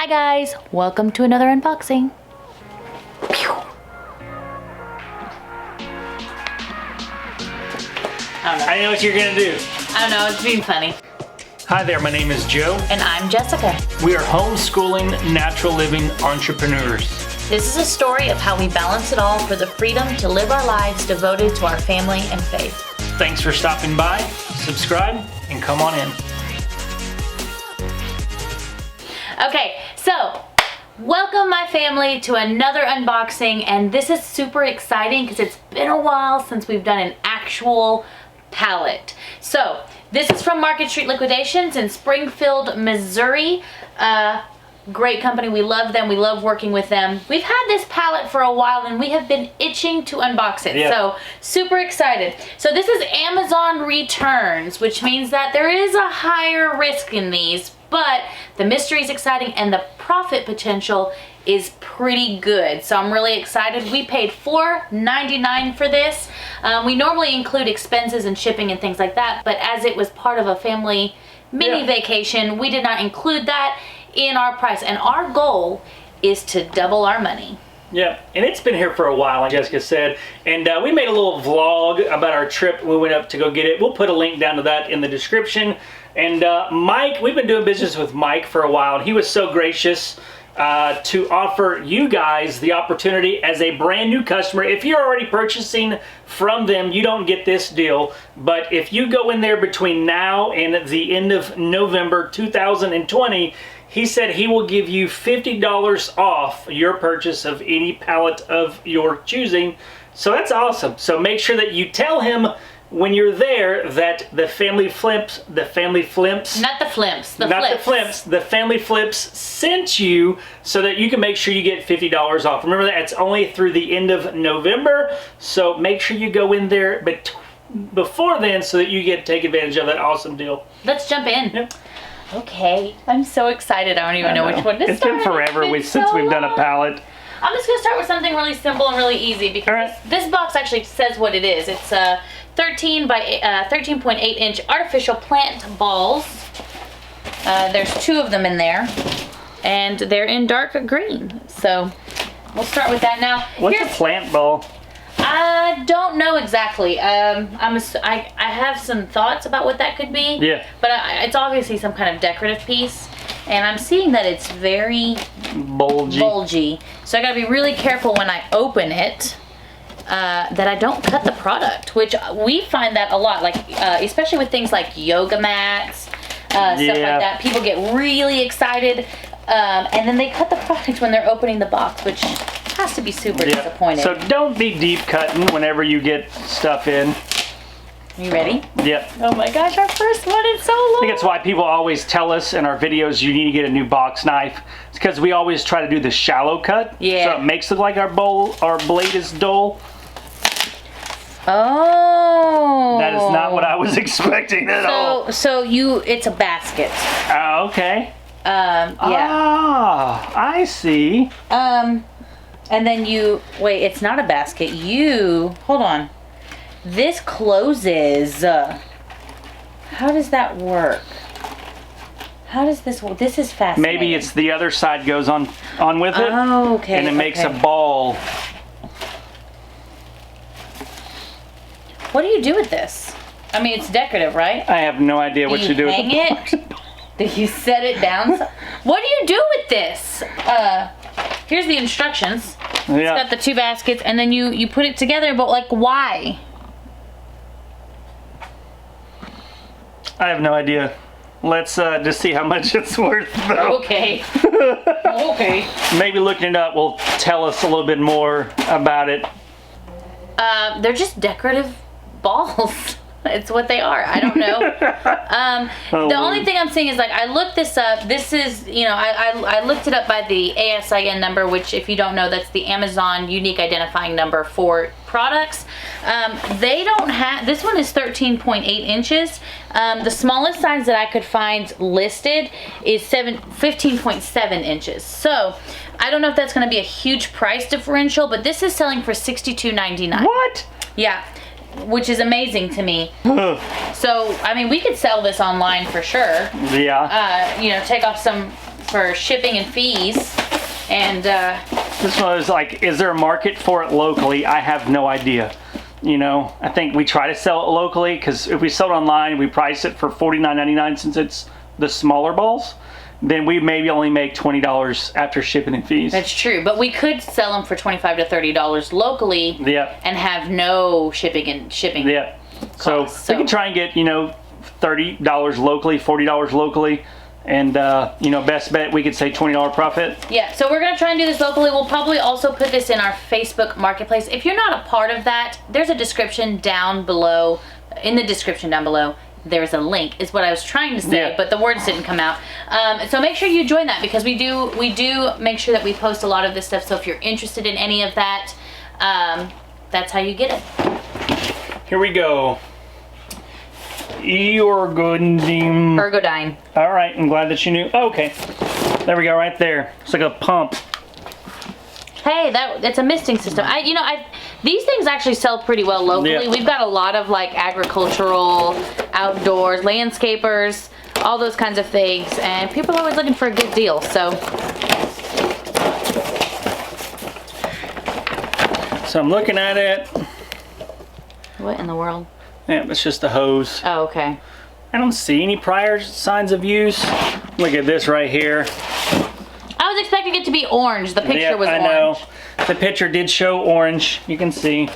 Hi guys, welcome to another unboxing. Pew. I know what you're gonna do. I don't know, it's being funny. Hi there, my name is Joe. And I'm Jessica. We are homeschooling, natural living entrepreneurs. This is a story of how we balance it all for the freedom to live our lives devoted to our family and faith. Thanks for stopping by, subscribe, and come on in. Okay, so welcome my family to another unboxing, and this is super exciting because it's been a while since we've done an actual pallet. So this is from Market Street Liquidations in Springfield, Missouri. Great company, we love them, we love working with them. We've had this pallet for a while and we have been itching to unbox it, so super excited. So this is Amazon returns, which means that there is a higher risk in these, but the mystery is exciting and the profit potential is pretty good. So I'm really excited. We paid $4.99 for this. We normally include expenses and shipping and things like that, but as it was part of a family mini vacation, we did not include that in our price, and our goal is to double our money. Yeah, and it's been here for a while, like Jessica said, and we made a little vlog about our trip when we went up to go get it. We'll put a link down to that in the description. And Mike, we've been doing business with Mike for a while, and he was so gracious to offer you guys the opportunity as a brand new customer. If you're already purchasing from them, you don't get this deal, but if you go in there between now and the end of November 2020, he said he will give you $50 off your purchase of any pallet of your choosing. So that's awesome. So make sure that you tell him when you're there that the family flips sent you, so that you can make sure you get $50 off. Remember that it's only through the end of November, so make sure you go in there before then so that you get to take advantage of that awesome deal. Let's jump in. Yep. Okay, I'm so excited. I don't even know which one to start. It's been forever since we've done a pallet. I'm just going to start with something really simple and really easy, because this box actually says what it is. It's 13 by 13.8 inch artificial plant balls. There's 2 of them in there, and they're in dark green. So we'll start with that now. What's a plant ball? I don't know exactly. I have some thoughts about what that could be. Yeah. But it's obviously some kind of decorative piece. And I'm seeing that it's very bulgy. So I gotta be really careful when I open it that I don't cut the product, which we find that a lot, like especially with things like yoga mats, stuff like that. People get really excited and then they cut the product when they're opening the box, which has to be super disappointing. So don't be deep cutting whenever you get stuff in. You ready? Yep. Oh my gosh, our first one is so long. I think that's why people always tell us in our videos you need to get a new box knife. It's because we always try to do the shallow cut. Yeah. So it makes it like our blade is dull. Oh. That is not what I was expecting at all. So it's a basket. Okay. Yeah. Ah, I see. And then wait, it's not a basket. Hold on. This closes. How does that work? How does this work? This is fascinating. Maybe it's the other side goes on with it. Oh, okay. And it makes a ball. What do you do with this? I mean, it's decorative, right? I have no idea what you do with it. Hang it? Do you set it down? What do you do with this? Here's the instructions. Yeah. It's got the 2 baskets, and then you put it together, but like, why? I have no idea. Let's just see how much it's worth, though. Okay. Okay. Maybe looking it up will tell us a little bit more about it. They're just decorative balls. It's what they are. I don't know. The only thing I'm seeing is, like, I looked this up. This is, I looked it up by the ASIN number, which, if you don't know, that's the Amazon unique identifying number for products. They don't have, this one is 13.8 inches. The smallest size that I could find listed is 15.7 inches. So I don't know if that's going to be a huge price differential, but this is selling for $62.99. What? Yeah. Which is amazing to me. So, I mean, we could sell this online for sure. Yeah. Take off some for shipping and fees. And this one is like, is there a market for it locally? I have no idea. You know, I think we try to sell it locally because if we sell it online, we price it for $49.99 since it's the smaller balls. Then we maybe only make $20 after shipping and fees. That's true, but we could sell them for $25 to $30 locally. Yep. And have no shipping. Yep. So we can try and get, you know, $30 locally, $40 locally, and you know, best bet we could say $20 profit. Yeah. So we're gonna try and do this locally. We'll probably also put this in our Facebook Marketplace. If you're not a part of that, there's a description down below. In the description down below, there's a link, is what I was trying to say, but the words didn't come out. So make sure you join that because we do make sure that we post a lot of this stuff. So if you're interested in any of that, that's how you get it. Here we go. Ergodyne. Ergodyne. All right, I'm glad that you knew. Oh, okay, there we go, right there. It's like a pump. Hey, it's a misting system. These things actually sell pretty well locally. Yeah. We've got a lot of like agricultural, outdoors, landscapers, all those kinds of things, and people are always looking for a good deal. So I'm looking at it. what in the world? Yeah, it's just the hose. Oh, okay. I don't see any prior signs of use. Look at this right here. I was expecting it to be orange. The picture was orange. I know. The picture did show orange. You can see.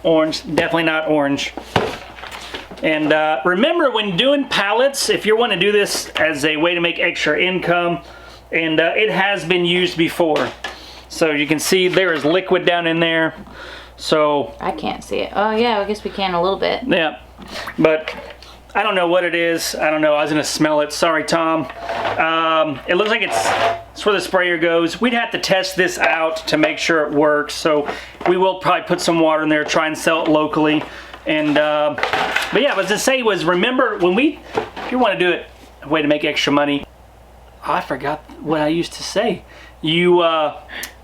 Orange. Definitely not orange. And remember, when doing pallets, if you want to do this as a way to make extra income, and it has been used before. So you can see there is liquid down in there. So I can't see it. Oh, yeah, I guess we can a little bit. Yeah. But I don't know what it is. I don't know. I was going to smell it. Sorry, Tom. It looks like it's where the sprayer goes. We'd have to test this out to make sure it works. So we will probably put some water in there, try and sell it locally. And but yeah, what I was to say was, remember when if you want to do it, a way to make extra money. Oh, I forgot what I used to say. You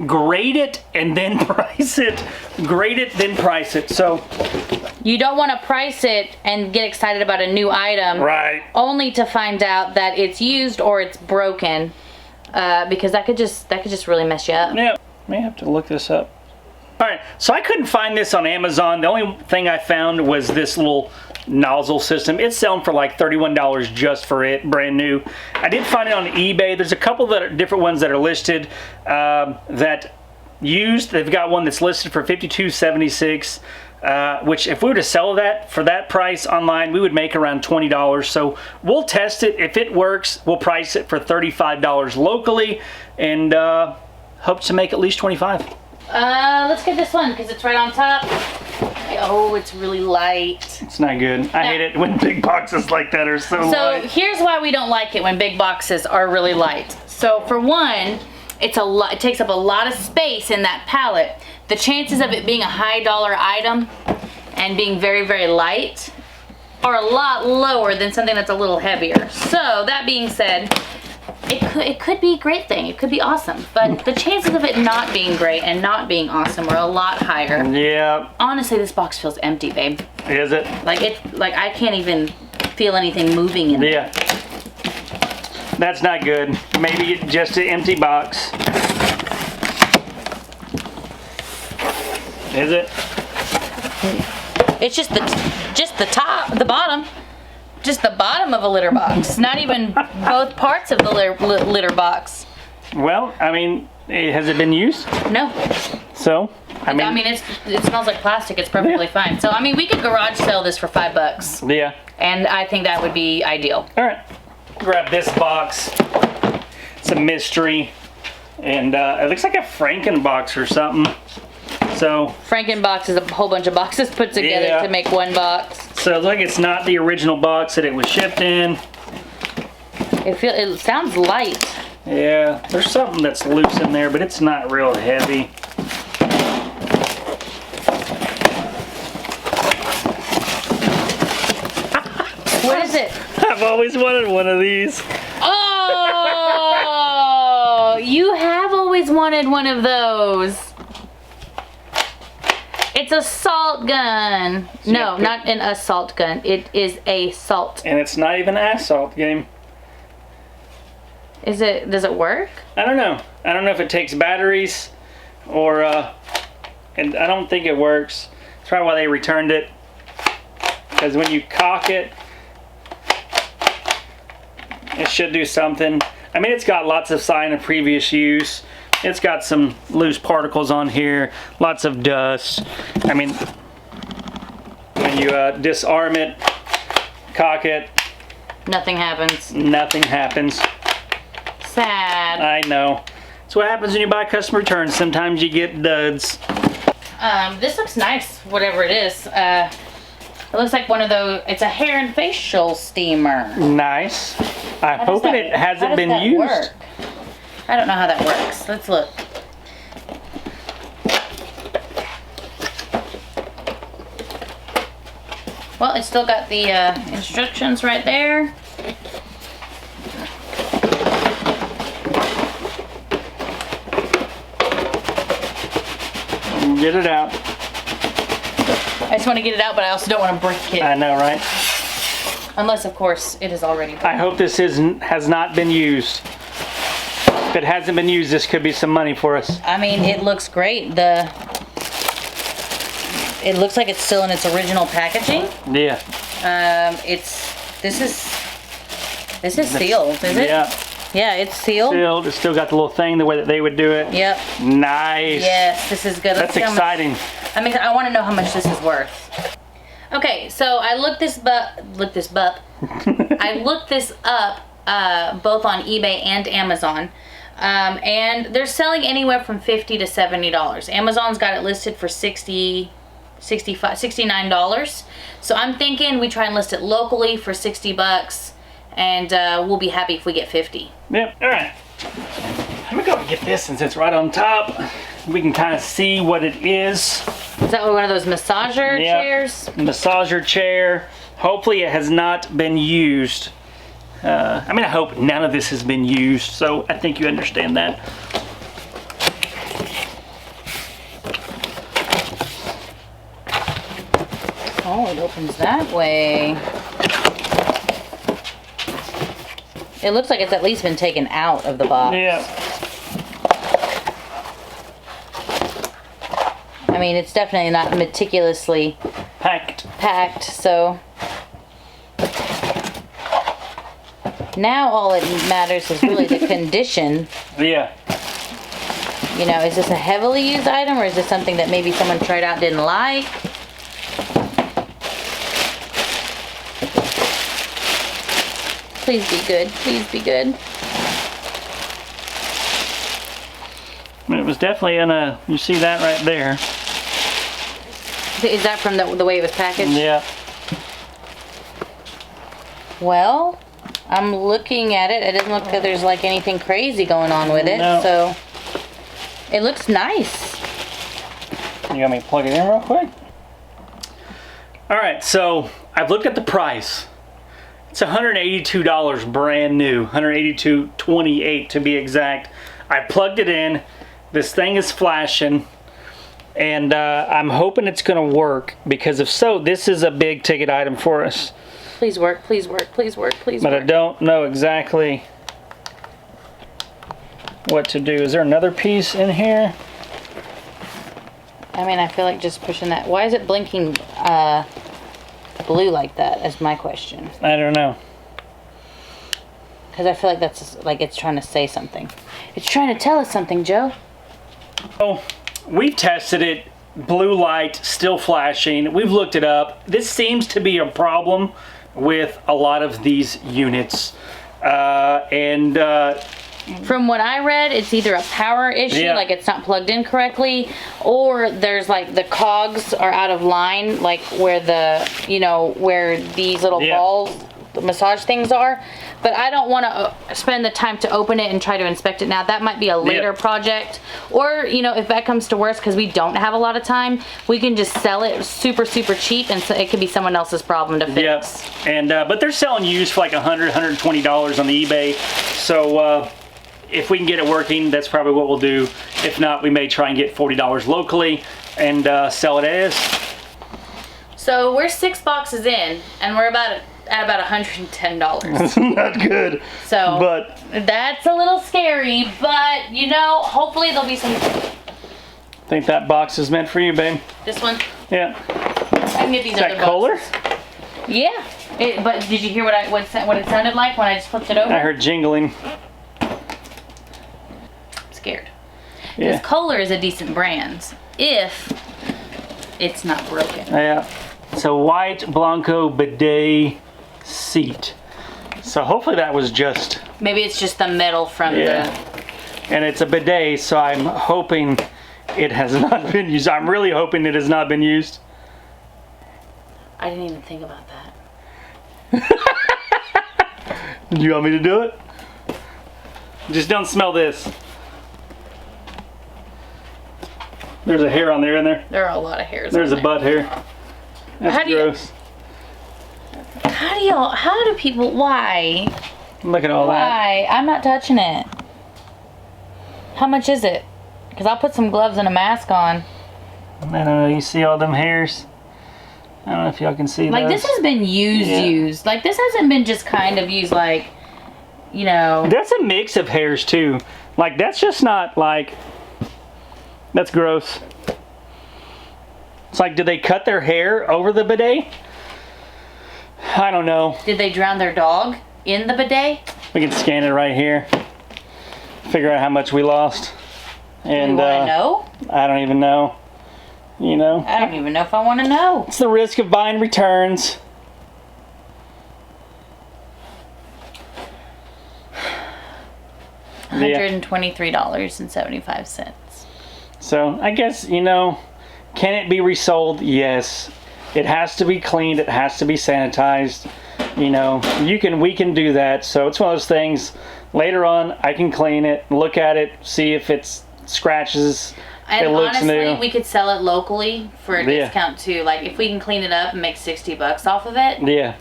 grade it and then price it. Grade it, then price it. So you don't want to price it and get excited about a new item, right? Only to find out that it's used or it's broken, because that could just really mess you up. Yeah, may have to look this up. All right, so I couldn't find this on Amazon. The only thing I found was this little nozzle system. It's selling for like $31 just for it, brand new. I did find it on eBay. There's a couple that are different ones that are listed that used. They've got one that's listed for $52.76, which if we were to sell that for that price online, we would make around $20. So we'll test it. If it works, we'll price it for $35 locally, and hope to make at least $25. Let's get this one because it's right on top. Oh, it's really light. It's not good. I hate it when big boxes like that are so light. So here's why we don't like it when big boxes are really light. So for one, it takes up a lot of space in that pallet. The chances of it being a high dollar item and being very, very light are a lot lower than something that's a little heavier. So that being said, it could be a great thing. It could be awesome. But the chances of it not being great and not being awesome are a lot higher. Yeah. Honestly, this box feels empty, babe. Is it? Like I can't even feel anything moving in it. Yeah. That's not good. Maybe just an empty box. Is it? It's just the top, the bottom. Just the bottom of a litter box. Not even both parts of the litter box. Well, I mean, has it been used? No. So, I mean it smells like plastic. It's perfectly fine. So, I mean, we could garage sell this for $5. Yeah. And I think that would be ideal. All right. Grab this box. It's a mystery. And it looks like a Frankenbox or something. So Frankenbox is a whole bunch of boxes put together to make one box. So it looks like it's not the original box that it was shipped in. It sounds light. Yeah, there's something that's loose in there, but it's not real heavy. What is it? I've always wanted one of these. Oh, you have always wanted one of those. It's a salt gun. No, not an assault gun. It is a salt. And it's not even an assault game. Does it work? I don't know. I don't know if it takes batteries or, and I don't think it works. That's probably why they returned it. Because when you cock it, it should do something. I mean, it's got lots of sign of previous use. It's got some loose particles on here, lots of dust. I mean, when you disarm it, cock it, nothing happens. Nothing happens. Sad. I know. That's what happens when you buy custom returns. Sometimes you get duds. This looks nice, whatever it is. It looks like one of those, it's a hair and facial steamer. Nice. I hope it hasn't been used. Work? I don't know how that works. Let's look. Well, it's still got the instructions right there. Get it out. I just want to get it out, but I also don't want to break it. I know, right? Unless, of course, it is already broken. I hope this has not been used. If it hasn't been used, this could be some money for us. I mean, it looks great. It looks like it's still in its original packaging. Yeah. This is sealed, is it? Yeah. Yeah, it's sealed. Sealed. It's still got the little thing the way that they would do it. Yep. Nice. Yes, this is good. That's exciting. I want to know how much this is worth. Okay, so I looked this up both on eBay and Amazon. And they're selling anywhere from $50 to $70. Amazon's got it listed for $69. So I'm thinking we try and list it locally for $60, and we'll be happy if we get 50. Yep. All right. Let me go and get this since it's right on top. We can kind of see what it is. Is that one of those massager chairs? Massager chair. Hopefully it has not been used. I mean, I hope none of this has been used, so I think you understand that. Oh, it opens that way. It looks like it's at least been taken out of the box. Yeah. I mean, it's definitely not meticulously packed, so now all it matters is really the condition. Yeah. You know, is this a heavily used item, or is this something that maybe someone tried out and didn't like? Please be good. Please be good. It was definitely in a, you see that right there. Is that from the way it was packaged? Yeah. Well, I'm looking at it. It doesn't look like there's like anything crazy going on with it. No. So it looks nice. You got me to plug it in real quick? All right, so I've looked at the price. It's $182 brand new, $182.28 to be exact. I plugged it in. This thing is flashing, and I'm hoping it's going to work, because if so, this is a big ticket item for us. Please work, please work, please work, please work. But I don't know exactly what to do. Is there another piece in here? I mean, I feel like just pushing that. Why is it blinking blue like that? That's my question. I don't know. Because I feel like that's like it's trying to say something. It's trying to tell us something, Joe. Oh, we've tested it. Blue light, still flashing. We've looked it up. This seems to be a problem with a lot of these units. From what I read, it's either a power issue, like it's not plugged in correctly, or there's like the cogs are out of line, like where the, you know, where these little balls, the massage things are. But I don't want to spend the time to open it and try to inspect it now. That might be a later project. Or, you know, if that comes to worse, because we don't have a lot of time, we can just sell it super, super cheap, and so it could be someone else's problem to fix. And but they're selling used for like $100, $120 on the eBay. So if we can get it working, that's probably what we'll do. If not, we may try and get $40 locally and sell it as. So we're 6 boxes in, and we're about at about $110. That's not good. So, but that's a little scary, but you know, hopefully there'll be some. I think that box is meant for you, babe. This one? Yeah. I can get these Is other that Kohler? boxes. Yeah. But did you hear what it sounded like when I just flipped it over? I heard jingling. I'm scared. Yeah. Because Kohler is a decent brand if it's not broken. Yeah. So white Blanco bidet seat. So hopefully that was just. Maybe it's just the metal from the. And it's a bidet, so I'm hoping it has not been used. I'm really hoping it has not been used. I didn't even think about that. Do you want me to do it? Just don't smell this. There's a hair on there, isn't there? There are a lot of hairs. There's on a butt hair. That's gross. How do people, why? Look at all that. Why? I'm not touching it. How much is it? Because I'll put some gloves and a mask on. I don't know, you see all them hairs? I don't know if y'all can see Like, those. this has been used. Like, this hasn't been just kind of used, like, you know. That's a mix of hairs, too. Like, that's just not, like... That's gross. It's like, did they cut their hair over the bidet? I don't know. Did they drown their dog in the bidet? We can scan it right here. Figure out how much we lost. And, you want to know? I don't even know. You know? I don't even know if I want to know. It's the risk of buying returns. $123.75. So I guess, you know, can it be resold? Yes. It has to be cleaned. It has to be sanitized. You know, we can do that. So it's one of those things. Later on, I can clean it, look at it, see if it's scratches. And it looks honestly, new. we could sell it locally for a discount too. Like, if we can clean it up and make $60 off of it. Yeah.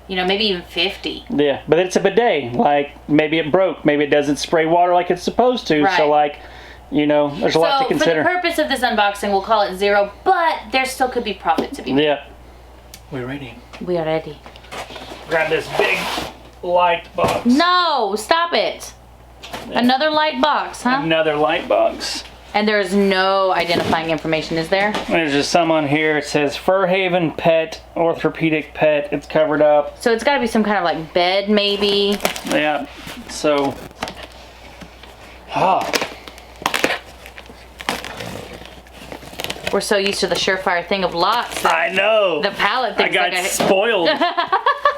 You know, maybe even 50. Yeah, but it's a bidet. Like, maybe it broke. Maybe it doesn't spray water like it's supposed to. Right. So, like, you know, there's a lot to consider. For the purpose of this unboxing, we'll call it 0, but there still could be profit to be made. Yeah. We're ready. We are ready. Grab this big light box. No, stop it. Yeah. Another light box, huh? Another light box. And there's no identifying information, is there? There's just some on here. It says Fur Haven Pet, Orthopedic Pet. It's covered up. So it's got to be some kind of like bed, maybe. Yeah. So. We're so used to the surefire thing of lots. I know. The pallet thing. I got spoiled.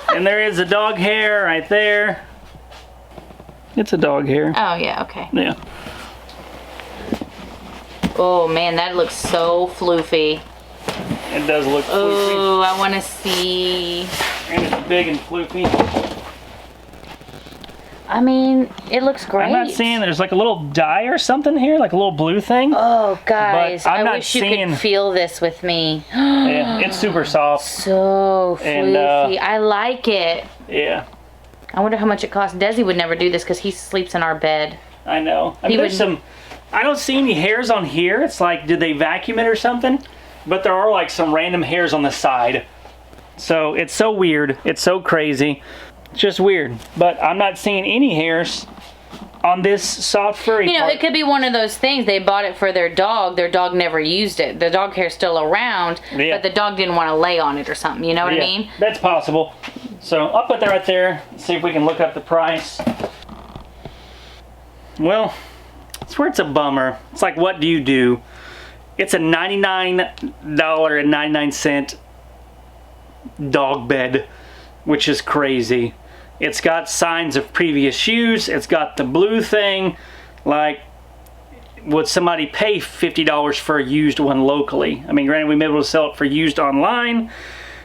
And there is a dog hair right there. It's a dog hair. Oh, yeah, okay. Yeah. Oh, man, that looks so floofy. It does look floofy. Oh, I want to see. And it's big and floofy. I mean, it looks great. I'm not seeing there's like a little dye or something here, like a little blue thing. Oh, guys, I wish you seeing... could feel this with me. Yeah, it's super soft. So floofy. I like it. Yeah. I wonder how much it costs. Desi would never do this because he sleeps in our bed. I know. I mean, there's some... I don't see any hairs on here. It's like, did they vacuum it or something? But there are like some random hairs on the side. So it's so weird. It's so crazy. It's just weird. But I'm not seeing any hairs on this soft furry part. It could be one of those things. They bought it for their dog. Their dog never used it. The dog hair's still around, but the dog didn't want to lay on it or something. You know what I mean? That's possible. So I'll put that right there. See if we can look up the price. Well, I swear it's a bummer. It's like, what do you do? It's a $99.99 dog bed, which is crazy. It's got signs of previous use. It's got the blue thing. Like, would somebody pay $50 for a used one locally? I mean, granted, we may be able to sell it for used online.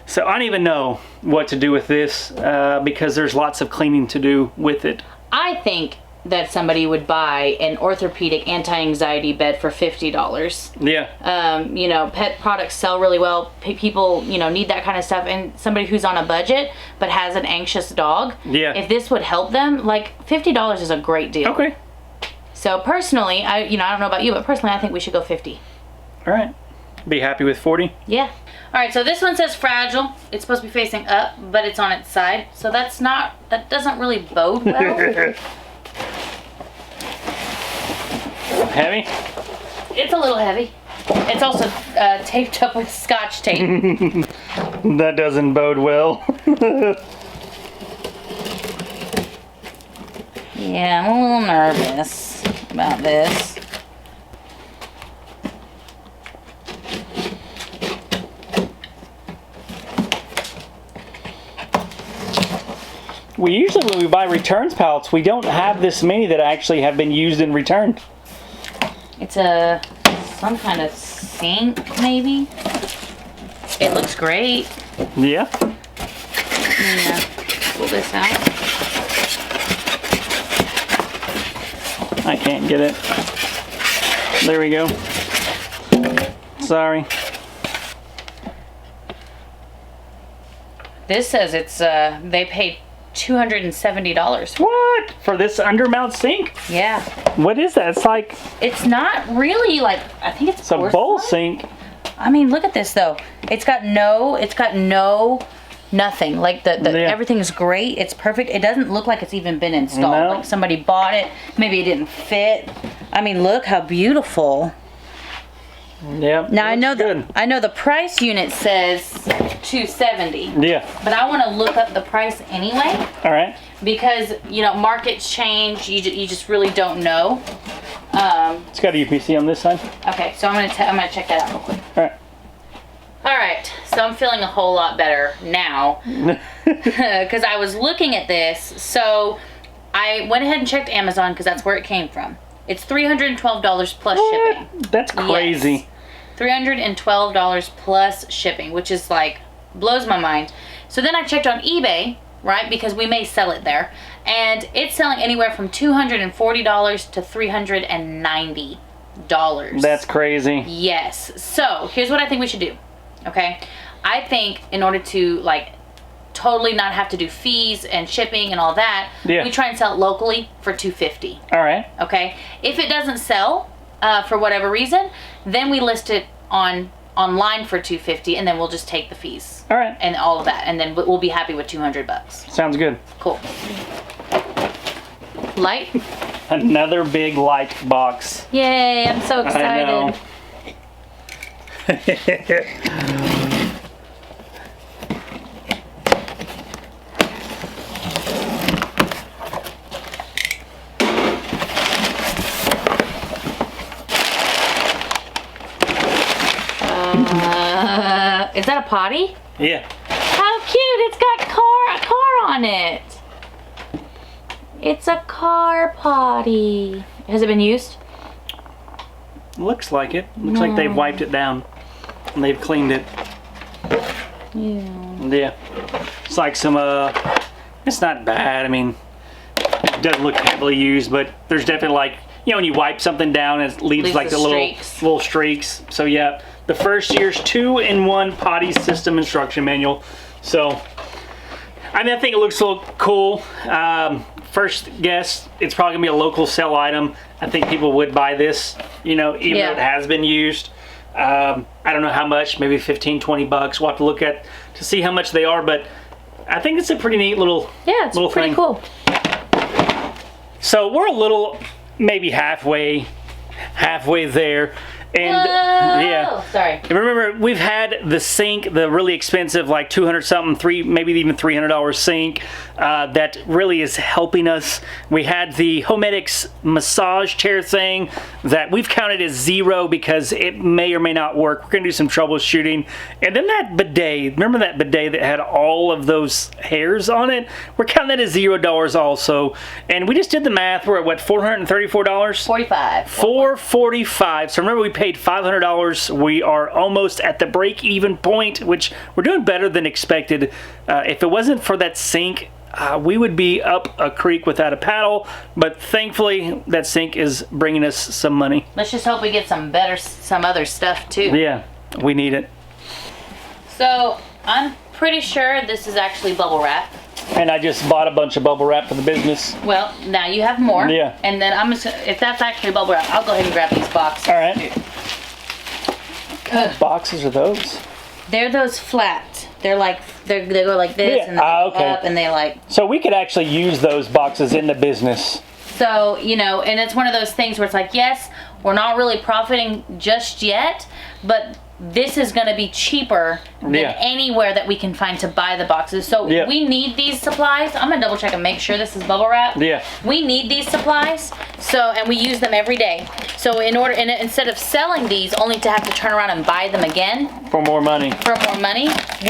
So I don't even know what to do with this because there's lots of cleaning to do with it. I think that somebody would buy an orthopedic anti-anxiety bed for $50. Yeah. Pet products sell really well. People, need that kind of stuff. And somebody who's on a budget but has an anxious dog, if this would help them, like $50 is a great deal. Okay. So personally, I don't know about you, but personally I think we should go 50. All right. Be happy with 40? Yeah. right, so this one says fragile. It's supposed to be facing up, but it's on its side. So that doesn't really bode well. Heavy? It's a little heavy. It's also taped up with Scotch tape. That doesn't bode well. Yeah, I'm a little nervous about this. We usually, when we buy returns pallets, we don't have this many that actually have been used and returned. It's some kind of sink, maybe. It looks great. Yeah. Yeah. Pull this out. I can't get it. There we go. Sorry. This says it's they paid $270. What? For this undermount sink? Yeah. What is that? It's like... It's not really like, I think it's It's a bowl sink. I mean, look at this though. It's got no nothing. Like everything's great. It's perfect. It doesn't look like it's even been installed. No. Like somebody bought it. Maybe it didn't fit. I mean, look how beautiful. Yeah. Now I know the price unit says $270. Yeah. But I want to look up the price anyway. All right. Because markets change. You just really don't know. It's got a UPC on this side. Okay, so I'm gonna check that out real quick. All right. All right, so I'm feeling a whole lot better now because I was looking at this. So I went ahead and checked Amazon because that's where it came from. It's $312 plus shipping. That's crazy. Yes. $312 plus shipping, which is like blows my mind. So then I checked on eBay, right? Because we may sell it there, and it's selling anywhere from $240 to $390. That's crazy. Yes. So here's what I think we should do. Okay, I think in order to like totally not have to do fees and shipping and all that, we try and sell it locally for $250. All right. Okay. If it doesn't sell for whatever reason, then we list it online for $250, and then we'll just take the fees. All right. And all of that, and then we'll be happy with $200. Sounds good. Cool. Light. Another big light box. Yay! I'm so excited. I know. Is that a potty? Yeah. How cute! It's got a car on it. It's a car potty. Has it been used? Looks like it. Looks like they've wiped it down and they've cleaned it. Yeah. Yeah. It's like some it's not bad. I mean, it doesn't look heavily used, but there's definitely like, when you wipe something down, it leaves like the little streaks. So yeah, the first year's 2-in-1 potty system instruction manual. So I mean, I think it looks a little cool. First guess, it's probably gonna be a local sell item. I think people would buy this, even though it has been used. I don't know how much, maybe 15, 20 bucks. We'll have to look at to see how much they are, but I think it's a pretty neat little it's little pretty thing. Cool. So we're a little, maybe halfway there. And Whoa! Sorry. And remember, we've had the sink, the really expensive, like 200 something, maybe even $300 sink that really is helping us. We had the Homedics massage chair thing that we've counted as 0 because it may or may not work. We're gonna do some troubleshooting. And then that bidet, remember that bidet that had all of those hairs on it? We're counting that as $0 also. And we just did the math. We're at what, $434? 45. $445. So remember, we paid $500. We are almost at the break-even point, which we're doing better than expected. If it wasn't for that sink, we would be up a creek without a paddle, but thankfully that sink is bringing us some money. Let's just hope we get some other stuff too. Yeah, we need it. So I'm pretty sure this is actually bubble wrap. And I just bought a bunch of bubble wrap for the business. Well, now you have more. Yeah. And then I'm just, if that's actually bubble wrap, I'll go ahead and grab these boxes. All right. What kind of boxes are those? They're those flat. They're like, they go like this, Yeah. and they go Okay. up, and they like. So we could actually use those boxes in the business. So, you know, and it's one of those things where it's like, yes, we're not really profiting just yet, but this is going to be cheaper than anywhere that we can find to buy the boxes. So we need these supplies. I'm going to double check and make sure this is bubble wrap. Yeah. We need these supplies. So, and we use them every day. So instead of selling these only to have to turn around and buy them again. For more money.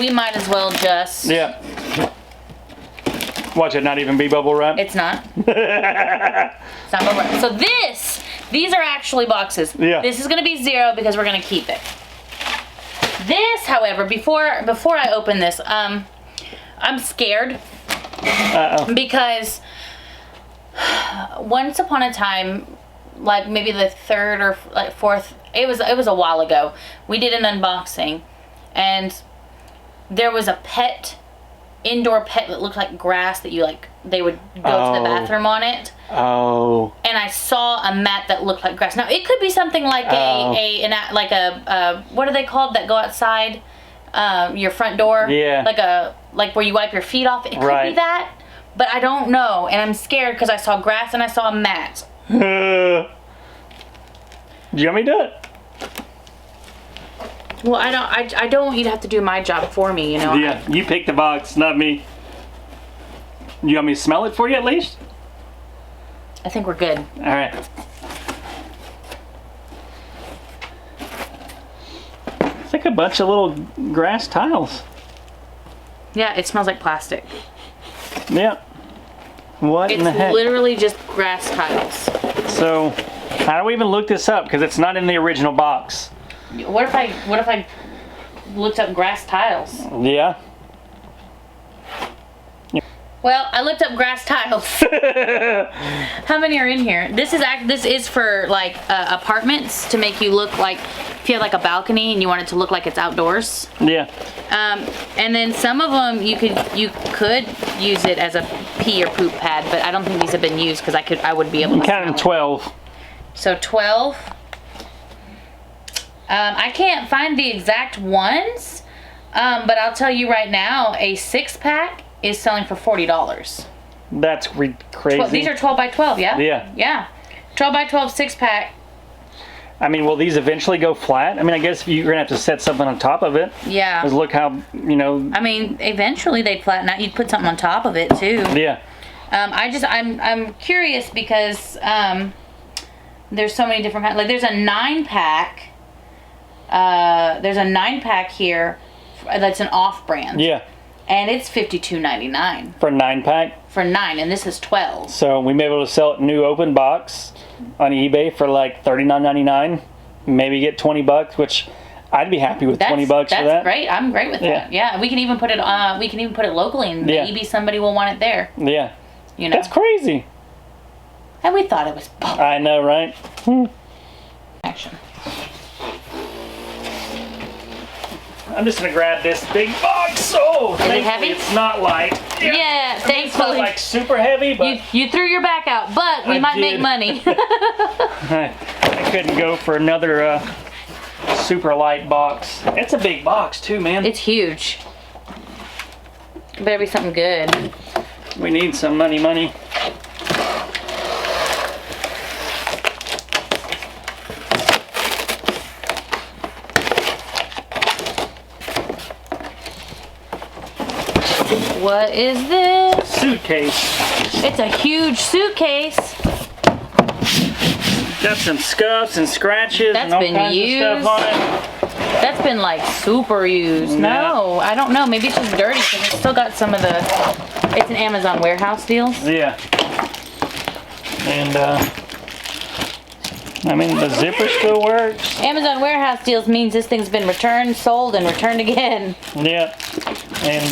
We might as well just. Yeah. Watch it not even be bubble wrap. It's not. It's not bubble wrap. So these are actually boxes. Yeah. This is going to be 0 because we're going to keep it. This, however, before I open this, I'm scared. Uh-oh. Because once upon a time, like maybe the 3rd or like 4th, it was a while ago, we did an unboxing, and there was a indoor pet that looked like grass that they would go to the bathroom on it. Oh. And I saw a mat that looked like grass. Now it could be something like what are they called that go outside your front door? Yeah. Like where you wipe your feet off. It could be that, but I don't know. And I'm scared because I saw grass and I saw a mat. Do you want me to do it? Well, I don't want you to have to do my job for me, you know. Yeah, you pick the box, not me. You want me to smell it for you at least? I think we're good. All right. It's like a bunch of little grass tiles. Yeah, it smells like plastic. Yeah. What in the heck? It's literally just grass tiles. So, how do we even look this up? Because it's not in the original box. What if I looked up grass tiles? Yeah. Well, I looked up grass tiles. How many are in here? This is for like apartments to make you look like if you have like a balcony and you want it to look like it's outdoors. Yeah. And then some of them you could use it as a pee or poop pad, but I don't think these have been used because I would be able to. Count 12. So 12. I can't find the exact ones, but I'll tell you right now, a 6-pack is selling for $40. That's crazy. These are 12 by 12, yeah? Yeah. Yeah. 12 by 12 6-pack. I mean, will these eventually go flat? I mean, I guess you're going to have to set something on top of it. Yeah. Because look how, I mean, eventually they'd flatten out. You'd put something on top of it, too. Yeah. I'm curious because there's so many different packs. Like, there's a 9-pack. There's a 9-pack here that's an off-brand. Yeah. And it's $52.99. For a 9-pack? For 9, and this is 12. So we may be able to sell it new open box on eBay for like $39.99. Maybe get $20, which I'd be happy with. $20 for that. That's great. I'm great with that. Yeah, we can even put it. We can even put it locally, and maybe somebody will want it there. Yeah. You know. That's crazy. And we thought it was. I know, right? Action. I'm just gonna grab this big box. Oh, is it heavy? It's not light. Yeah, thankfully. It's not like super heavy, but you threw your back out, but we might make money. I couldn't go for another super light box. It's a big box too, man. It's huge. Better be something good. We need some money. What is this? Suitcase. It's a huge suitcase. Got some scuffs and scratches and all kinds of stuff on it. That's been like super used. No, I don't know. Maybe it's just dirty because it's still got some of the. It's an Amazon warehouse deal. Yeah. And I mean the zipper still works. Amazon warehouse deals means this thing's been returned, sold, and returned again. Yeah. And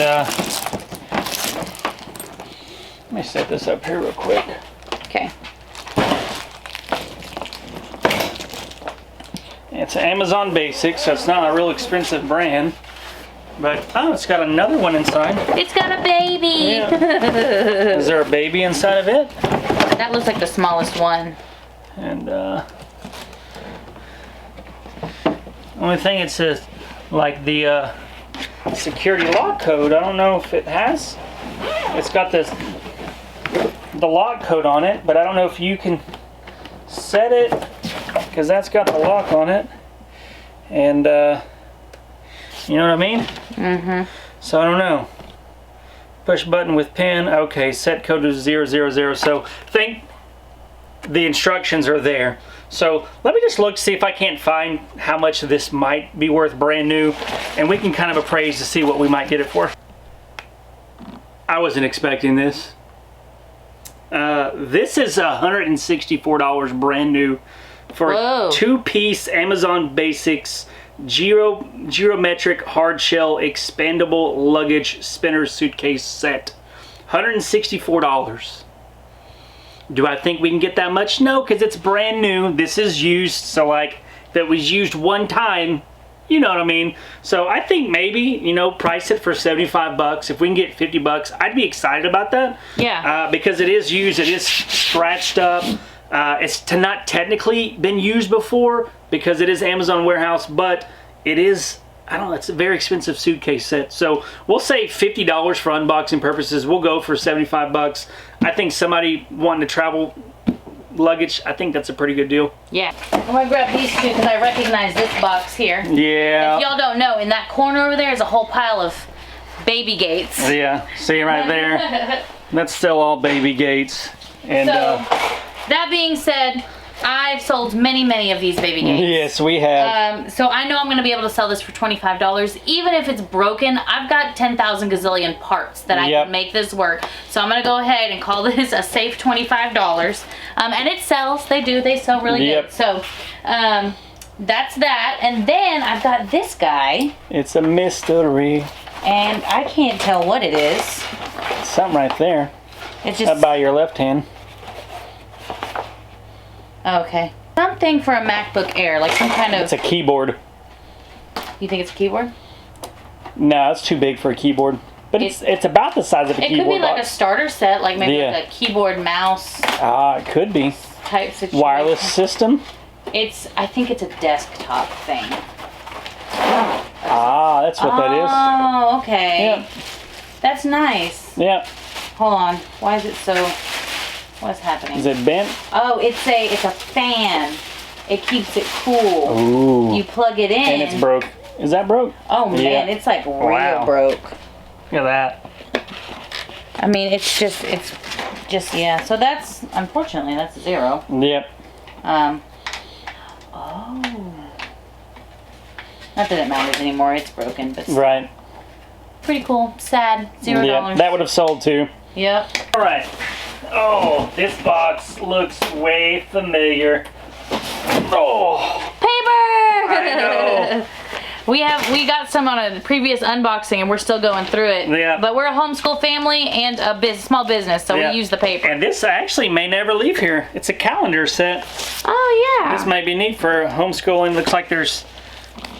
let me set this up here real quick. Okay. It's Amazon Basics, so it's not a real expensive brand. But, oh, it's got another one inside. It's got a baby! Yeah. Is there a baby inside of it? That looks like the smallest one. And, only thing it says, like, the security lock code. I don't know if it has. It's got the lock code on it, but I don't know if you can set it, because that's got the lock on it. And you know what I mean? Mm-hmm. So I don't know. Push button with pin. Okay, set code to 000. So I think the instructions are there. So let me just look to see if I can't find how much this might be worth brand new, and we can kind of appraise to see what we might get it for. I wasn't expecting this. This is $164 brand new for a 2-piece Amazon Basics geometric hard shell expandable luggage spinner suitcase set. $164. Do I think we can get that much? No, because it's brand new. This is used, so like if it was used one time, you know what I mean? So I think maybe, you know, price it for 75 bucks. If we can get 50 bucks, I'd be excited about that. Yeah. Because it is used, it is scratched up. It's not technically been used before because it is Amazon warehouse, but it is, I don't know, it's a very expensive suitcase set. So we'll say $50 for unboxing purposes. We'll go for 75 bucks. I think somebody wanting to travel luggage, I think that's a pretty good deal. Yeah. I'm gonna grab these two because I recognize this box here. Yeah. If y'all don't know, in that corner over there is a whole pile of baby gates. Yeah, see right there? That's still all baby gates. And so, that being said, I've sold many of these baby gates. Yes, we have. So I know I'm going to be able to sell this for $25. Even if it's broken, I've got 10,000 gazillion parts that I can make this work. So I'm going to go ahead and call this a safe $25. And it sells. They sell really good. So that's that. And then I've got this guy. It's a mystery. And I can't tell what it is. Something right there. It's just... Up by your left hand. Okay. Something for a MacBook Air, like some kind of... It's a keyboard. You think it's a keyboard? No, it's too big for a keyboard. But it's about the size of a keyboard. It could be like a starter set, like maybe like a keyboard, mouse. It could be. Type situation. Wireless system? I think it's a desktop thing. That's what that is. Oh, okay. Yep. That's nice. Yep. Hold on. Why is it so... What's happening? Is it bent? Oh, it's a fan. It keeps it cool. Ooh. You plug it in. And it's broke. Is that broke? Oh man, it's like real broke. Look at that. I mean, it's just yeah. So that's, unfortunately, that's 0. Yep. Oh. Not that it matters anymore. It's broken, but right. Pretty cool. Sad. $0. Yep. That would have sold too. Yep. All right. Oh, this box looks way familiar. Oh. Paper! I know. We got some on a previous unboxing and we're still going through it. Yeah. But we're a homeschool family and a small business, so we use the paper. And this actually may never leave here. It's a calendar set. Oh yeah. This might be neat for homeschooling. Looks like there's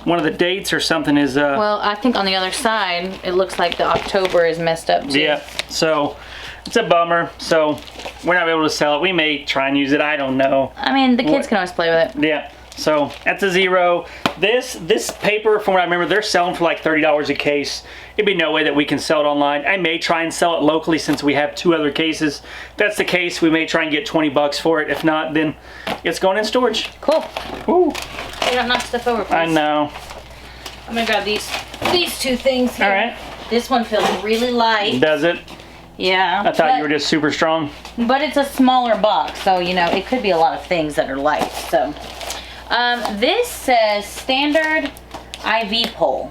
one of the dates or something is Well, I think on the other side it looks like the October is messed up too. Yeah. So it's a bummer. So we're not able to sell it. We may try and use it. I don't know. I mean, the kids can always play with it. Yeah. So that's a 0. This paper, from what I remember, they're selling for like $30 a case. It'd be no way that we can sell it online. I may try and sell it locally since we have 2 other cases. If that's the case, we may try and get 20 bucks for it. If not, then it's going in storage. Cool. Ooh. You don't knock stuff over, please. I know. I'm gonna grab these 2 things here. All right. This one feels really light. Does it? Yeah. I thought you were just super strong. But it's a smaller box, so you know it could be a lot of things that are light. So, this says standard IV pole.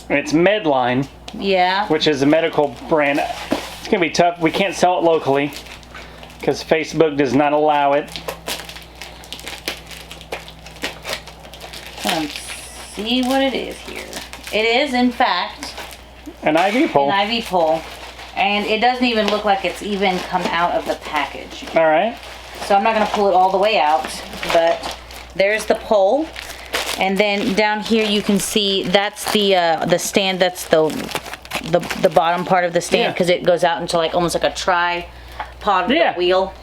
It's Medline. Yeah. Which is a medical brand. It's gonna be tough. We can't sell it locally because Facebook does not allow it. See what it is here. It is, in fact, an IV pole. An IV pole. And it doesn't even look like it's even come out of the package. All right. So I'm not going to pull it all the way out, but there's the pole. And then down here you can see that's the stand. That's the bottom part of the stand because it goes out into like almost like a tripod with a wheel.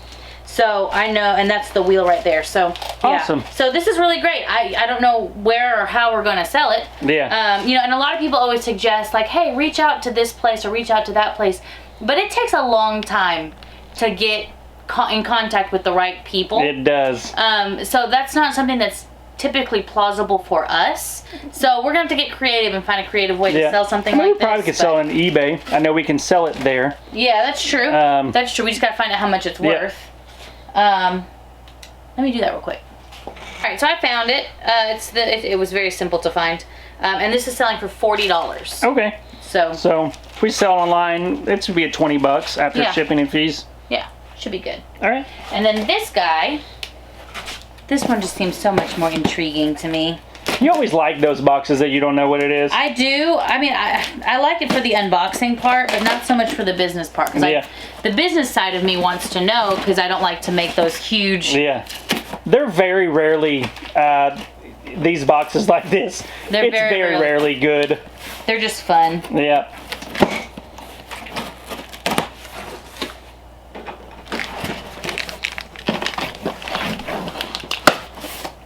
So I know, and that's the wheel right there. So yeah. Awesome. So this is really great. I don't know where or how we're gonna sell it. Yeah. You know, and a lot of people always suggest like, hey, reach out to this place or reach out to that place, but it takes a long time to get in contact with the right people. It does. So that's not something that's typically plausible for us. So we're gonna have to get creative and find a creative way to sell something like we this. probably could sell it on eBay. I know we can sell it there. Yeah, that's true. That's true. We just gotta find out how much it's worth. Let me do that real quick. All right, so I found it. It was very simple to find, and this is selling for $40. Okay. So if we sell online, it should be at $20 after shipping and fees. Yeah, should be good. All right. And then this guy. This one just seems so much more intriguing to me. You always like those boxes that you don't know what it is. I do. I mean, I like it for the unboxing part, but not so much for the business part. Because the business side of me wants to know, because I don't like to make those huge... Yeah. They're very rarely, these boxes like this. They're it's very rarely good. They're just fun. Yeah.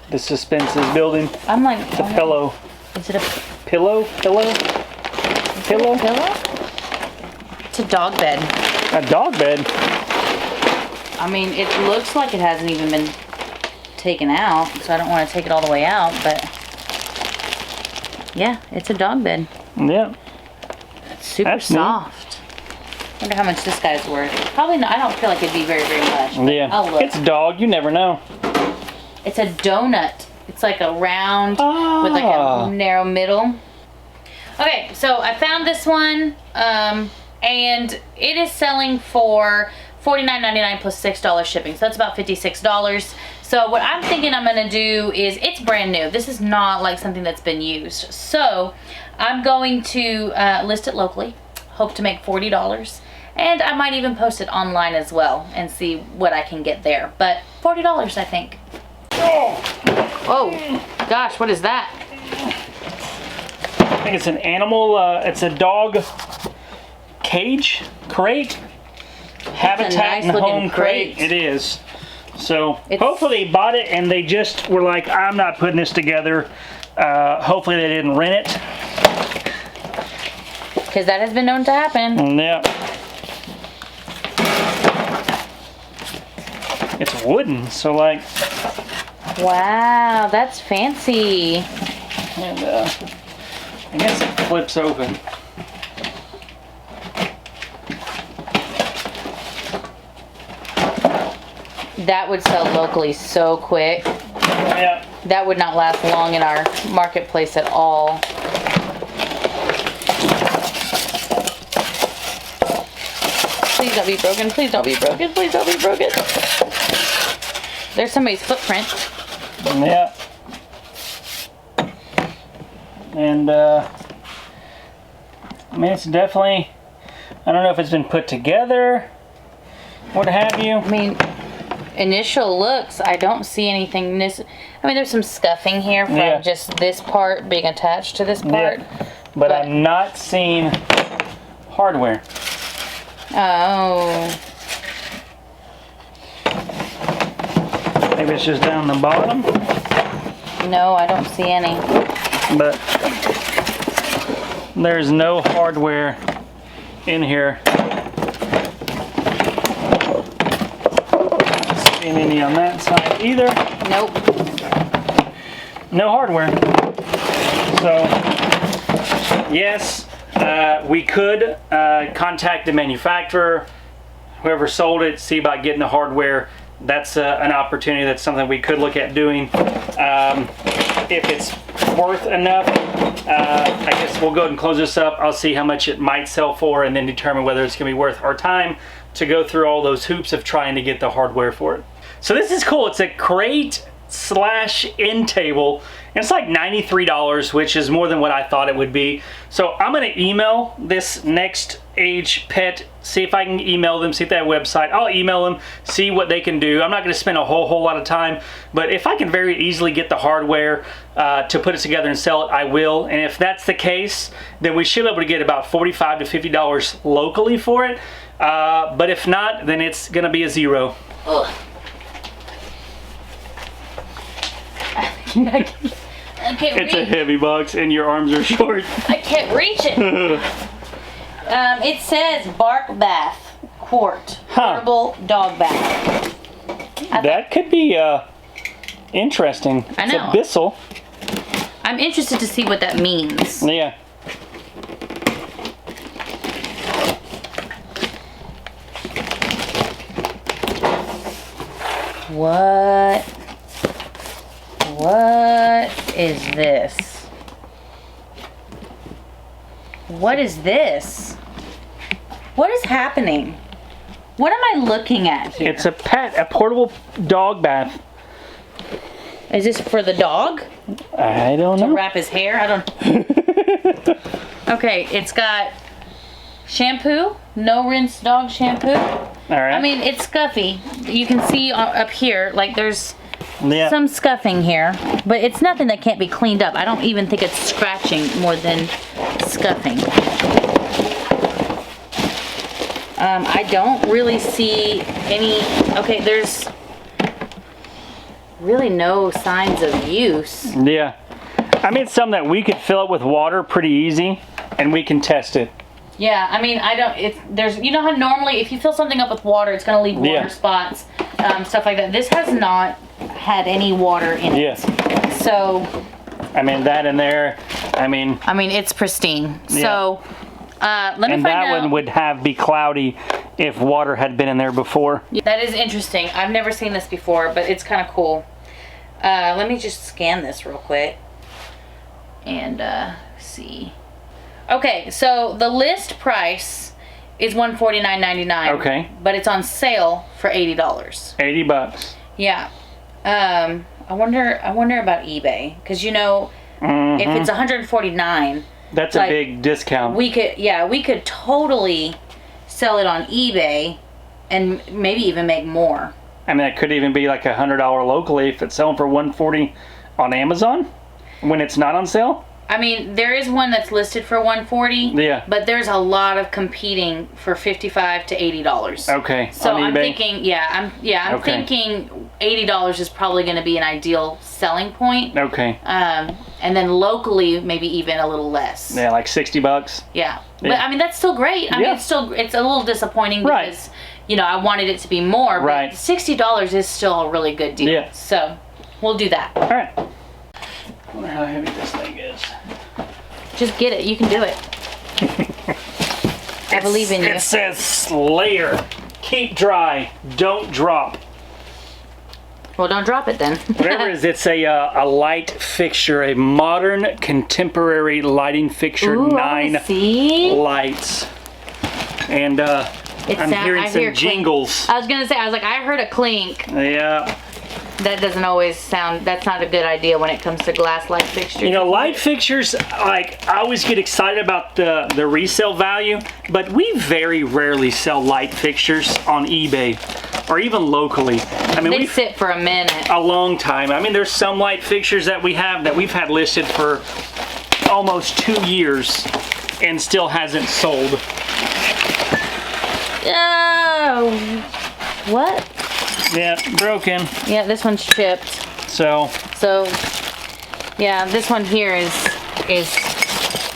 The suspense is building. I'm like... The pillow. Is it a... Pillow? Pillow? Pillow? Pillow? It's a dog bed. A dog bed? I mean, it looks like it hasn't even been taken out, so I don't want to take it all the way out, but... Yeah, it's a dog bed. Yeah. It's super soft. Wonder how much this guy's worth. Probably not. I don't feel like it'd be very, very much. Yeah. I'll look. It's dog. You never know. It's a donut. It's like a round with like a narrow middle. Okay, so I found this one, and it is selling for $49.99 plus $6 shipping. So that's about $56. So what I'm thinking I'm gonna do is, it's brand new. This is not like something that's been used. So I'm going to list it locally, hope to make $40. And I might even post it online as well and see what I can get there. But $40, I think. Oh, gosh, what is that? I think it's an animal, it's a dog cage, crate, habitat and home crate. It is. So hopefully they bought it and they just were like, I'm not putting this together. Hopefully they didn't rent it. Because that has been known to happen. Yeah. It's wooden, so like... Wow, that's fancy. And I guess it flips open. That would sell locally so quick. Yeah. That would not last long in our marketplace at all. Please don't be broken. Please don't be broken. Please don't be broken. There's somebody's footprint. Yeah. And I mean, it's definitely, I don't know if it's been put together, what have you. I mean, initial looks, I don't see anything. I mean, there's some scuffing here from just this part being attached to this part. Yeah. But I'm not seeing hardware. Oh. Maybe it's just down the bottom. No, I don't see any. But there's no hardware in here. Not seeing any on that side either. Nope. No hardware. So, yes, we could contact the manufacturer, whoever sold it, see about getting the hardware. That's an opportunity. That's something we could look at doing. If it's worth enough, I guess we'll go ahead and close this up. I'll see how much it might sell for and then determine whether it's going to be worth our time to go through all those hoops of trying to get the hardware for it. So this is cool. It's a crate / end table, and it's like $93, which is more than what I thought it would be. So I'm going to email this Next Age Pet, see if I can email them, see if they have a website. I'll email them, see what they can do. I'm not going to spend a whole lot of time, but if I can very easily get the hardware to put it together and sell it, I will. And if that's the case, then we should be able to get about $45 to $50 locally for it. But if not, then it's going to be a zero. Ugh. I can't It's a reach. heavy box and your arms are short. I can't reach it. It says bark bath quart. Portable dog bath. That could be interesting. I know. It's a Bissell. I'm interested to see what that means. Yeah. What is this? What is this? What is happening? What am I looking at here? It's a portable dog bath. Is this for the dog? I don't To know. wrap his hair? I don't. Okay, it's got shampoo, no rinse dog shampoo. All right. I mean, it's scuffy. You can see up here, like there's yeah. some scuffing here, but it's nothing that can't be cleaned up. I don't even think it's scratching more than scuffing. I don't really see any. Okay, there's really no signs of use. Yeah. I mean, it's something that we could fill it with water pretty easy, and we can test it. Yeah, I mean, there's, you know how normally if you fill something up with water, it's going to leave water spots, stuff like that. This has not had any water in it. Yes. So. I mean, that in there, I mean, it's pristine. Yeah. So, let me and find that out. one would be cloudy if water had been in there before. That is interesting. I've never seen this before, but it's kind of cool. Let me just scan this real quick and see. Okay, so the list price is $149.99. Okay. But it's on sale for $80. $80. Yeah. I wonder about eBay, because if it's $149, that's a big discount. we could totally sell it on eBay and maybe even make more. I mean, it could even be like $100 locally if it's selling for $140 on Amazon when it's not on sale. I mean, there is one that's listed for $140. Yeah. But there's a lot of competing for $55 to $80. Okay. So on I'm eBay? thinking, I'm thinking $80 is probably going to be an ideal selling point. Okay. And then locally, maybe even a little less. Yeah, like $60. Yeah. But I mean, that's still great. I mean, it's a little disappointing because, I wanted it to be more. But Right. $60 is still a really good deal. Yeah. So we'll do that. All right. I wonder how heavy this thing is. Just get it. You can do it. I believe in you. It says Slayer. Keep dry. Don't drop. Well, don't drop it then. Whatever it is, it's a light fixture, a modern contemporary lighting fixture. Ooh, 9 see? lights. And I'm hearing some jingles. I was going to say, I heard a clink. Yeah. That doesn't always sound, that's not a good idea when it comes to glass light fixtures. Light fixtures, I always get excited about the resale value, but we very rarely sell light fixtures on eBay or even locally. I mean, they sit for a minute. A long time. I mean, there's some light fixtures that we've had listed for almost 2 years and still hasn't sold. Oh, what? Yeah, broken. Yeah, this one's chipped. So yeah, this one here is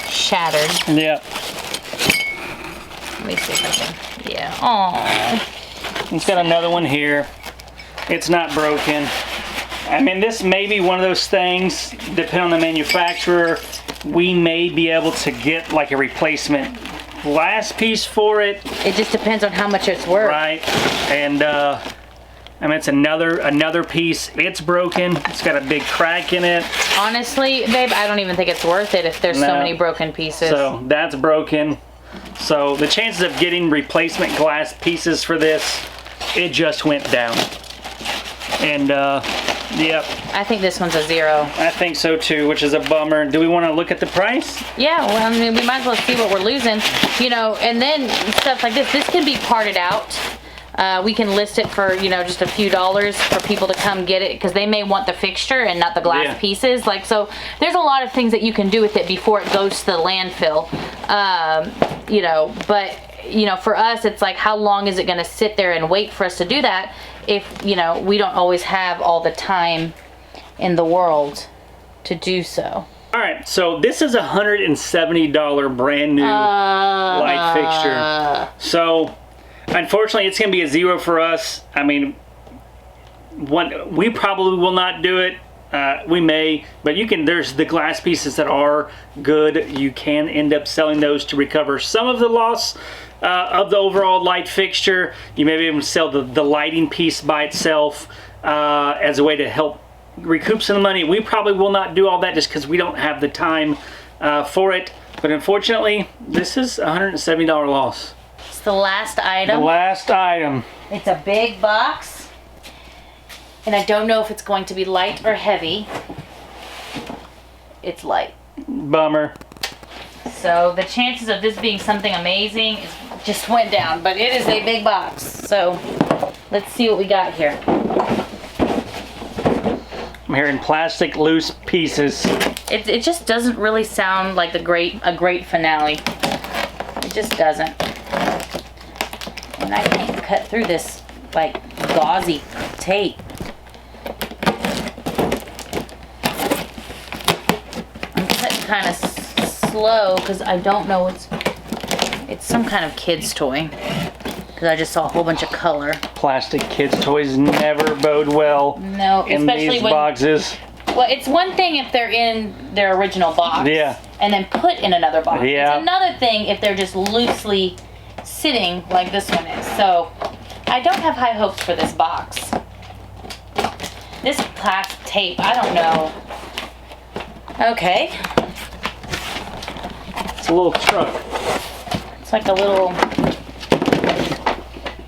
shattered. Yeah. Let me see if I can. Yeah. Aww. It's got another one here. It's not broken. I mean, this may be one of those things, depending on the manufacturer, we may be able to get like a replacement glass piece for it. It just depends on how much it's worth. Right. And I mean, it's another piece. It's broken. It's got a big crack in it. Honestly, babe, I don't even think it's worth it if there's so many broken pieces. So that's broken. So the chances of getting replacement glass pieces for this, it just went down. And yep. I think this one's a 0. I think so too, which is a bummer. Do we want to look at the price? Yeah, well, I mean, we might as well see what we're losing, and then stuff like this can be parted out. We can list it for, just a few dollars for people to come get it because they may want the fixture and not the glass pieces. So there's a lot of things that you can do with it before it goes to the landfill. But for us, it's like, how long is it going to sit there and wait for us to do that if, we don't always have all the time in the world to do so. All right, so this is a $170 brand new light fixture. So unfortunately, it's going to be a 0 for us. I mean, we probably will not do it. We may, but you can. There's the glass pieces that are good. You can end up selling those to recover some of the loss of the overall light fixture. You may be able to sell the lighting piece by itself as a way to help recoup some of the money. We probably will not do all that just because we don't have the time for it. But unfortunately, this is a $170 loss. It's the last item. The last item. It's a big box. And I don't know if it's going to be light or heavy. It's light. Bummer. So the chances of this being something amazing just went down. But it is a big box. So let's see what we got here. I'm hearing plastic loose pieces. It just doesn't really sound like a great finale. It just doesn't. And I can't cut through this like gauzy tape. I'm cutting kind of slow because I don't know it's some kind of kid's toy. Because I just saw a whole bunch of color. Plastic kids' toys never bode well. No, in especially these when, boxes. Well, it's one thing if they're in their original box. Yeah. And then put in another box. Yeah. It's another thing if they're just loosely sitting like this one is. So I don't have high hopes for this box. This plastic tape, I don't know. Okay. It's a little truck. It's like a little.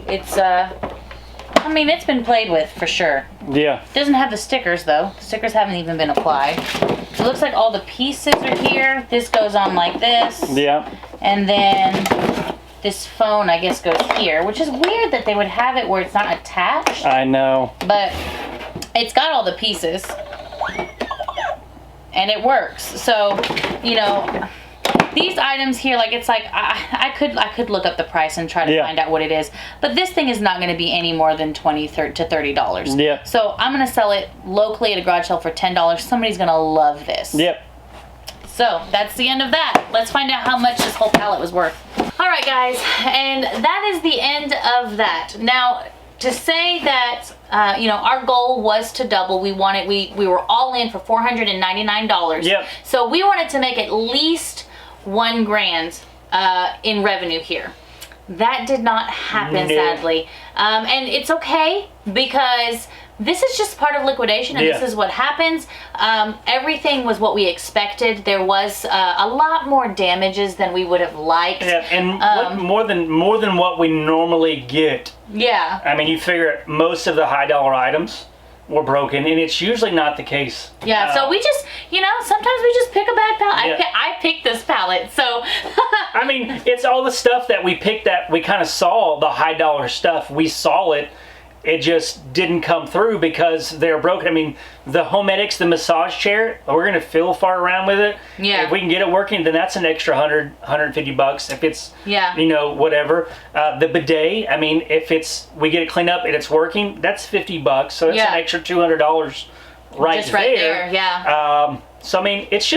It's I mean, it's been played with for sure. Yeah. It doesn't have the stickers though. The stickers haven't even been applied. It looks like all the pieces are here. This goes on like this. Yeah. And then this phone, I guess, goes here, which is weird that they would have it where it's not attached. I know. But it's got all the pieces. And it works. So, you know, these items here, like it's like I could look up the price and try to find out what it is, but this thing is not going to be any more than $20 to $30. Yeah. So I'm going to sell it locally at a garage sale for $10. Somebody's going to love this. Yep. So that's the end of that. Let's find out how much this whole pallet was worth. All right, guys, and that is the end of that. Now, to say that you know, our goal was to double. We were all in for $499. Yep. So we wanted to make at least $1,000 in revenue here. That did not happen, sadly. And it's okay because this is just part of liquidation, and this is what happens. Everything was what we expected. There was a lot more damages than we would have liked. Yeah, and more than what we normally get. Yeah. I mean, you figure most of the high dollar items were broken, and it's usually not the case. Yeah, so we just, you know, sometimes we just pick a bad pallet. Yeah. I picked this pallet, so. I mean, it's all the stuff that we picked that we kind of saw, the high dollar stuff. We saw it. It just didn't come through because they're broken. I mean, the Homedics, the massage chair, we're going to fiddle fart around with it. Yeah. If we can get it working, then that's an extra $150. If it's, yeah, you know, whatever. The bidet, I mean, if we get it cleaned up and it's working, that's $50. So that's an extra $200 right there. Yeah. So, I mean, it's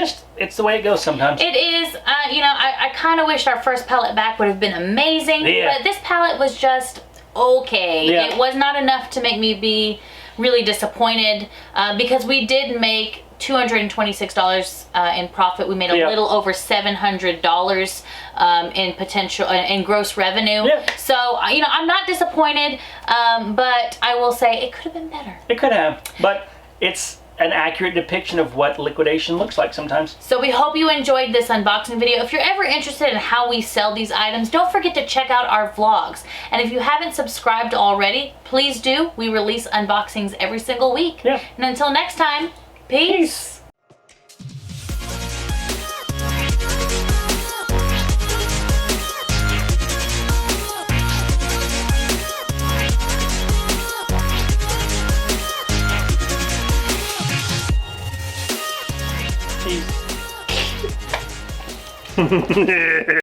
the way it goes sometimes. It is, you know, I kind of wished our first pallet back would have been amazing. Yeah. But this pallet was just okay. Yeah. It was not enough to make me be really disappointed because we did make $226 in profit. We made a little over $700 in potential in gross revenue. Yeah. So you know, I'm not disappointed, but I will say it could have been better. It could have, but it's an accurate depiction of what liquidation looks like sometimes. So we hope you enjoyed this unboxing video. If you're ever interested in how we sell these items, don't forget to check out our vlogs. And if you haven't subscribed already, please do. We release unboxings every single week. Yeah. And until next time, peace. Peace.